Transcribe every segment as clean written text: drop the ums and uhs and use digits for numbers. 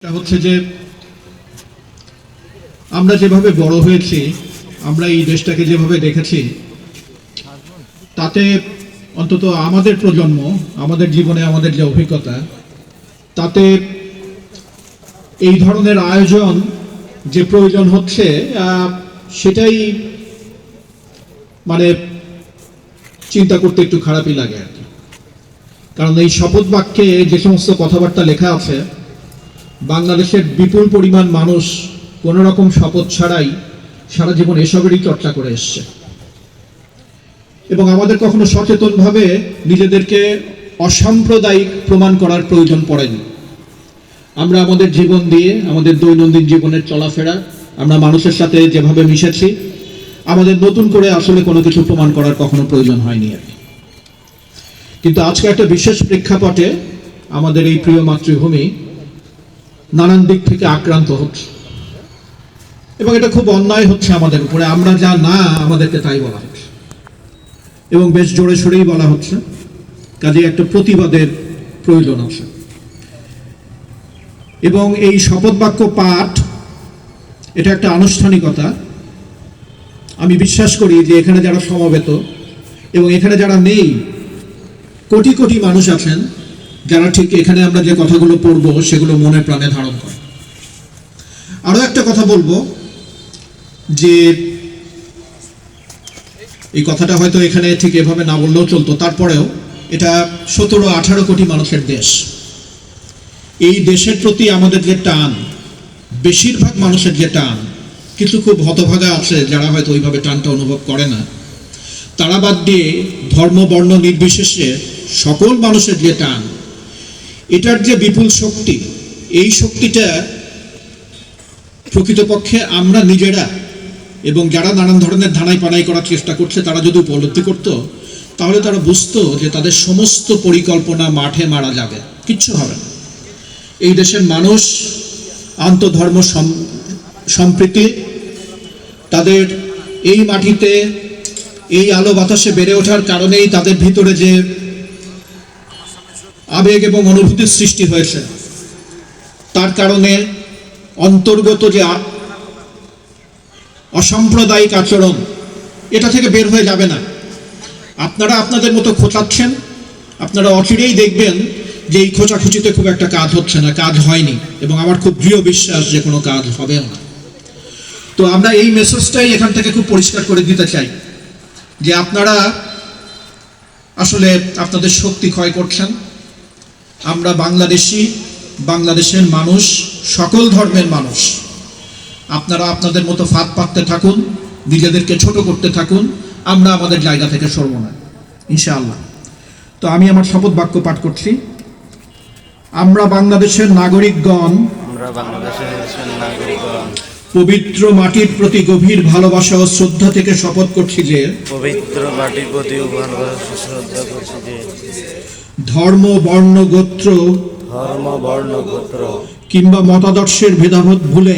এটা হচ্ছে যে আমরা যেভাবে বড় হয়েছি, আমরা এই দেশটাকে যেভাবে দেখেছি, তাতে অন্তত আমাদের প্রজন্ম, আমাদের জীবনে আমাদের যে অভিজ্ঞতা, তাতে এই ধরনের আয়োজন যে প্রয়োজন হচ্ছে সেটাই মানে চিন্তা করতে একটু খারাপই লাগে আর কি। কারণ এই শপথ বাক্যে যে সমস্ত কথাবার্তা লেখা আছে, বাংলাদেশের বিপুল পরিমাণ মানুষ কোনো রকম শপথ ছাড়াই সারা জীবন এসবেরই চর্চা করে এসছে, এবং আমাদের কখনো সচেতনভাবে নিজেদেরকে অসাম্প্রদায়িক প্রমাণ করার প্রয়োজন পড়েনি। আমরা আমাদের জীবন দিয়ে, আমাদের দৈনন্দিন জীবনের চলাফেরা, আমরা মানুষের সাথে যেভাবে মিশেছি, আমাদের নতুন করে আসলে কোনো কিছু প্রমাণ করার কখনো প্রয়োজন হয়নি আর কি। কিন্তু আজকে একটা বিশেষ প্রেক্ষাপটে আমাদের এই প্রিয় মাতৃভূমি নানান দিক থেকে আক্রান্ত হচ্ছে, এবং এটা খুব অন্যায় হচ্ছে আমাদের উপরে। আমরা যা না, আমাদেরকে তাই বলা হচ্ছে, এবং বেশ জোরে সোরেই বলা হচ্ছে। কাজে একটা প্রতিবাদের প্রয়োজন আছে, এবং এই শপথ বাক্য পাঠ এটা একটা আনুষ্ঠানিকতা। আমি বিশ্বাস করি যে এখানে যারা সমবেত এবং এখানে যারা নেই, কোটি কোটি মানুষ আছেন যারা ঠিক এখানে আমরা যে কথাগুলো পড়ব সেগুলো মনে প্রাণে ধারণ করে। আরো একটা কথা বলবো, যে এই কথাটা হয়তো এখানে ঠিক এভাবে না বললেও চলতো, তারপরেও এটা 17-18 কোটি মানুষের দেশ। এই দেশের প্রতি আমাদের যে টান, বেশিরভাগ মানুষের যে টান, কিছু খুব হতভাগা আছে যারা হয়তো ওইভাবে টানটা অনুভব করে না, তারা বাদ দিয়ে ধর্ম বর্ণ নির্বিশেষে সকল মানুষের যে টান, এটার যে বিপুল শক্তি, এই শক্তিটা প্রকৃতপক্ষে আমরা নিজেরা এবং যারা নানান ধরনের ধানাই পানাই করার চেষ্টা করছে তারা যদি উপলব্ধি করত, তাহলে তারা বুঝতো যে তাদের সমস্ত পরিকল্পনা মাঠে মারা যাবে, কিচ্ছু হবে না। এই দেশের মানুষ আন্তধর্ম সম্প্রীতি, তাদের এই মাটিতে এই আলো বাতাসে বেড়ে ওঠার কারণেই তাদের ভিতরে যে আবেগ এবং অনুভূতির সৃষ্টি হয়েছে, তার কারণে অন্তর্গত যে অসাম্প্রদায়িক আচরণ, এটা থেকে বের হয়ে যাবে না। আপনারা আপনাদের মতো খোঁচাচ্ছেন, আপনারা অচিরেই দেখবেন যে এই খোঁচাখুচিতে খুব একটা কাজ হচ্ছে না, কাজ হয়নি, এবং আমার খুব দৃঢ় বিশ্বাস যে কোনো কাজ হবেও না। তো আমরা এই মেসেজটাই এখান থেকে খুব পরিষ্কার করে দিতে চাই যে আপনারা আসলে আপনাদের শক্তি ক্ষয় করছেন। আমরা বাংলাদেশি, বাংলাদেশের মানুষ, সকল ধর্মের মানুষ, আপনারা আপনাদের মতো ফাঁদ পাততে থাকুন, নিজেদেরকে ছোট করতে থাকুন, আমরা আমাদের জায়গা থেকে সরব না ইনশাআল্লাহ। তো আমি আমার শপথ বাক্য পাঠ করছি। আমরা বাংলাদেশের নাগরিকগণ পবিত্র মাটির প্রতি গভীর ভালোবাসা ও শ্রদ্ধা থেকে শপথ করছি যে ধর্ম বর্ণ গোত্র কিংবা মতাদর্শের ভেদাভেদ ভুলে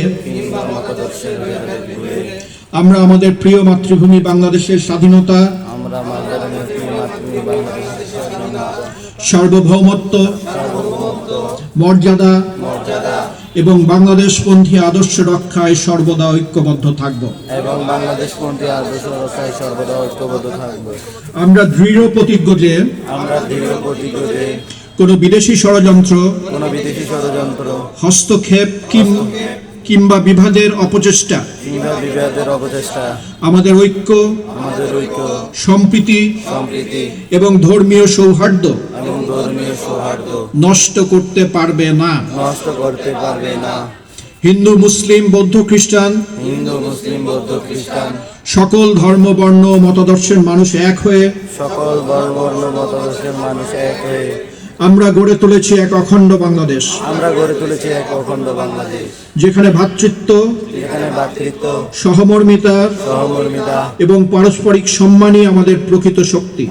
আমরা আমাদের প্রিয় মাতৃভূমি বাংলাদেশের স্বাধীনতা, সার্বভৌমত্ব, মর্যাদা এবং বাংলাদেশপন্থী আদর্শ রক্ষায় সর্বদা ঐক্যবদ্ধ থাকব। আমরা দৃঢ় প্রতিজ্ঞ যে কোনো বিদেশি ষড়যন্ত্র, হস্তক্ষেপ কিংবা বিভাদের অপচেষ্টা আমাদের ঐক্য, সম্প্রীতি এবং ধর্মীয় সৌহার্দ্য নষ্ট করতে পারবে না। হিন্দু মুসলিম বৌদ্ধ খ্রিস্টান সকল ধর্ম বর্ণ মতাদর্শের মানুষ এক হয়ে আমরা গড়ে তুলেছি এক অখণ্ড বাংলাদেশ, যেখানে ভ্রাতৃত্ব, সহমর্মিতা এবং পারস্পরিক সম্মানই আমাদের প্রকৃত শক্তি,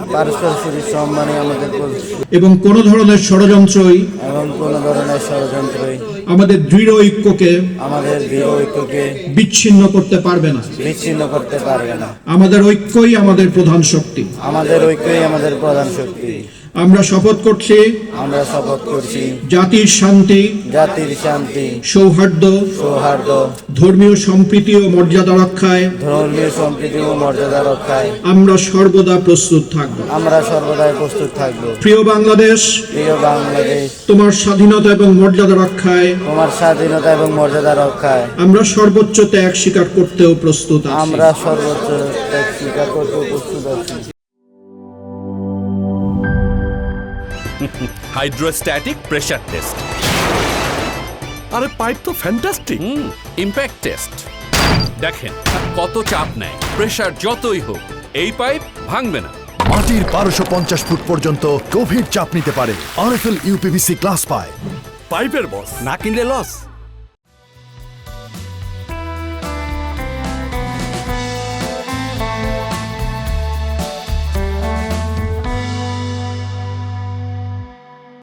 এবং কোন ধরনের ষড়যন্ত্রই আমাদের দৃঢ় ঐক্যকে বিচ্ছিন্ন করতে পারবে না। আমাদের ঐক্যই আমাদের প্রধান শক্তি। আমরা শপথ করছি আমরা শপথ করছি জাতির শান্তি, জাতির শান্তি, সৌহার্দ্য, সৌহার্দ্য, ধর্মীয় সম্প্রীতি ও মর্যাদা রক্ষায় ধর্মীয় সম্প্রীতি ও মর্যাদা রক্ষায় আমরা সর্বদা প্রস্তুত থাকব। আমরা সর্বদাই প্রস্তুত থাকব। প্রিয় বাংলাদেশ, প্রিয় বাংলাদেশ, তোমার স্বাধীনতা এবং মর্যাদা রক্ষায় তোমার স্বাধীনতা এবং মর্যাদা রক্ষায় আমরা সর্বোচ্চ ত্যাগ স্বীকার করতেও প্রস্তুত আছি। আমরা সর্বোচ্চ ত্যাগ স্বীকার করতে প্রস্তুত আছি। হাইড্রোস্ট্যাটিক প্রেসার টেস্ট, আরে পাইপ তো ফ্যান্টাস্টিক। Impact test. দেখেন কত চাপ নেয়, প্রেসার যতই হোক এই পাইপ ভাঙবে না। মাটির 1250 ফুট পর্যন্ত গভীর চাপ নিতে পারে আরএফএল ইউপিভিসি গ্লাস পাইপ। পাইপের বস, না কিনলে লস।